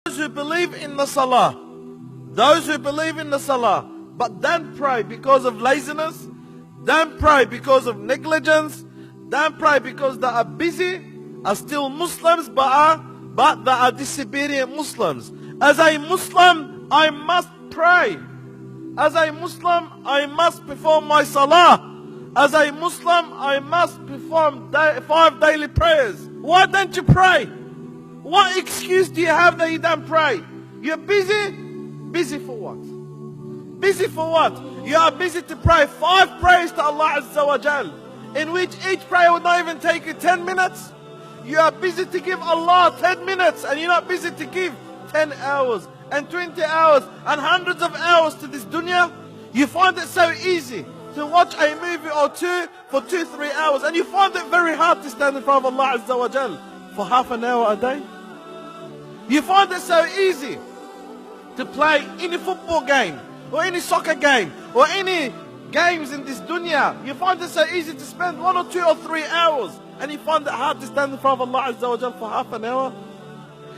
Those who believe in the salah, those who believe in the salah, but don't pray because of laziness, don't pray because of negligence, don't pray because they are busy, are still Muslims, but they are disobedient Muslims. As a Muslim, I must pray. As a Muslim, I must perform my salah. As a Muslim, I must perform 5 daily prayers. Why don't you pray? What excuse do you have that you don't pray? You're busy? Busy for what? Busy for what? You are busy to pray 5 prayers to Allah Azza wa Jal, in which each prayer would not even take you 10 minutes. You are busy to give Allah 10 minutes, and you're not busy to give 10 hours and 20 hours and hundreds of hours to this dunya. You find it so easy to watch a movie or two for 2-3 hours, and you find it very hard to stand in front of Allah Azza wa Jal for half an hour a day. You find it so easy to play any football game or any soccer game or any games in this dunya. You find it so easy to spend 1 or 2 or 3 hours, and you find it hard to stand in front of Allah Azza wa Jal for half an hour.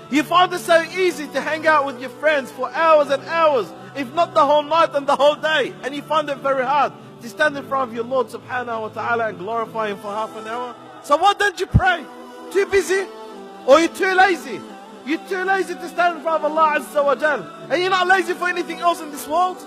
You find it so easy to hang out with your friends for hours and hours, if not the whole night and the whole day, and you find it very hard to stand in front of your Lord subhanahu wa ta'ala and glorify Him for half an hour. So why don't you pray? Too busy? Or you're too lazy? You're too lazy to stand in front of Allah Azza wa Jal, and you're not lazy for anything else in this world.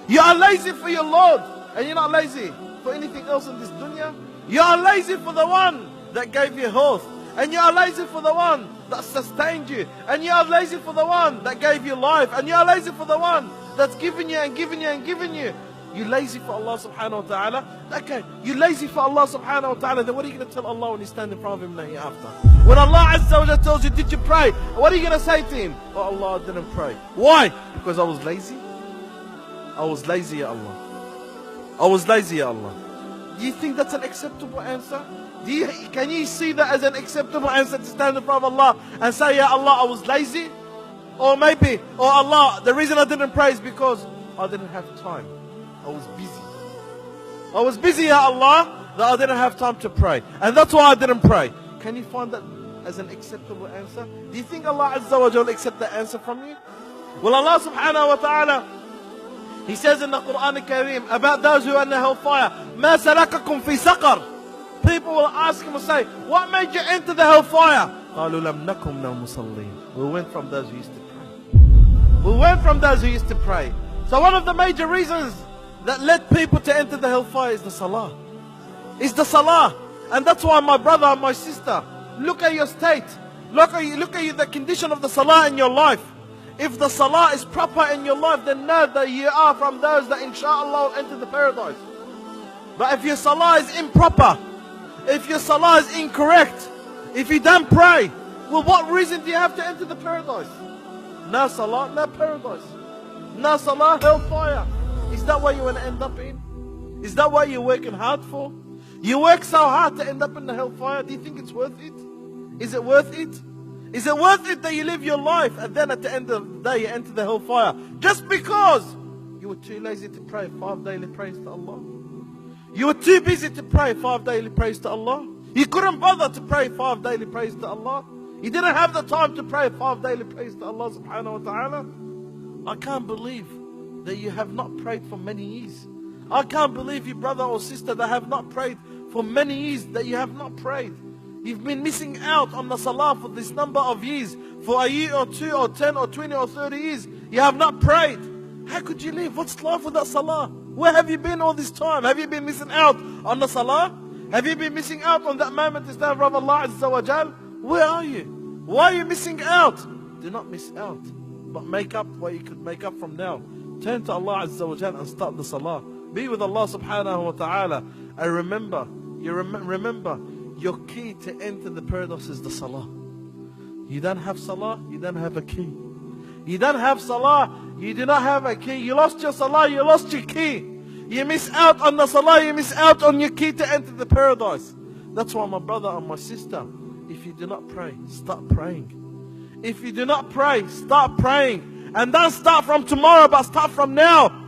You are lazy for your Lord, and you're not lazy for anything else in this dunya. You are lazy for the one that gave you health, and you are lazy for the one that sustained you, and you are lazy for the one that gave you life, and you are lazy for the one that's given you and given you and given you. You're lazy for Allah subhanahu wa ta'ala. Okay, you're lazy for Allah subhanahu wa ta'ala, then what are you going to tell Allah when you stand in front of Him hereafter? When Allah Azza wa Jalla tells you, did you pray? What are you going to say to Him? Oh Allah, I didn't pray. Why? Because I was lazy? I was lazy, Ya Allah. I was lazy, Ya Allah. Do you think that's an acceptable answer? Can you see that as an acceptable answer to stand in front of Allah and say, Ya Allah, I was lazy? Or maybe, oh Allah, the reason I didn't pray is because I didn't have time. I was busy. I was busy, Ya Allah, that I didn't have time to pray. And that's why I didn't pray. Can you find that as an acceptable answer? Do you think Allah Azza wa Jalla accept that answer from you? Well, Allah subhanahu wa ta'ala, He says in the Quran al-Kareem about those who are in the hellfire, مَا سَلَكَكُمْ فِي سَقَرٍ. People will ask Him and say, what made you enter the hellfire? قَالُوا لَمْ نَكُمْ نَوْ مُصَلِّينَ. We went from those who used to pray. We went from those who used to pray. So one of the major reasons that led people to enter the hellfire is the salah. Is the salah. And that's why, my brother and my sister, look at your state. Look at the condition of the salah in your life. If the salah is proper in your life, then know that you are from those that inshallah will enter the paradise. But if your salah is improper, if your salah is incorrect, if you don't pray, well, what reason do you have to enter the paradise? No salah, no paradise. No salah, hellfire. Is that what you want to end up in? Is that what you're working hard for? You work so hard to end up in the hellfire. Do you think it's worth it? Is it worth it? Is it worth it that you live your life and then at the end of the day you enter the hellfire just because you were too lazy to pray 5 daily prayers to Allah? You were too busy to pray 5 daily prayers to Allah. You couldn't bother to pray 5 daily prayers to Allah. You didn't have the time to pray 5 daily prayers to Allah subhanahu wa ta'ala. I can't believe that you have not prayed for many years. I can't believe you, brother or sister, that have not prayed for many years, that you have not prayed. You've been missing out on the salah for this number of years. For a year or 2 or 10 or 20 or 30 years, you have not prayed. How could you live? What's life without salah? Where have you been all this time? Have you been missing out on the salah? Have you been missing out on that moment to stand in front of Allah Azza wa Jal? Where are you? Why are you missing out? Do not miss out, but make up what you could make up from now. Turn to Allah Azza wa Jal and start the salah. Be with Allah subhanahu wa ta'ala. And remember, remember, your key to enter the paradise is the salah. You don't have salah, you don't have a key. You don't have salah, you do not have a key. You lost your salah, you lost your key. You miss out on the salah, you miss out on your key to enter the paradise. That's why, my brother and my sister, if you do not pray, start praying. If you do not pray, start praying. And don't start from tomorrow, but start from now.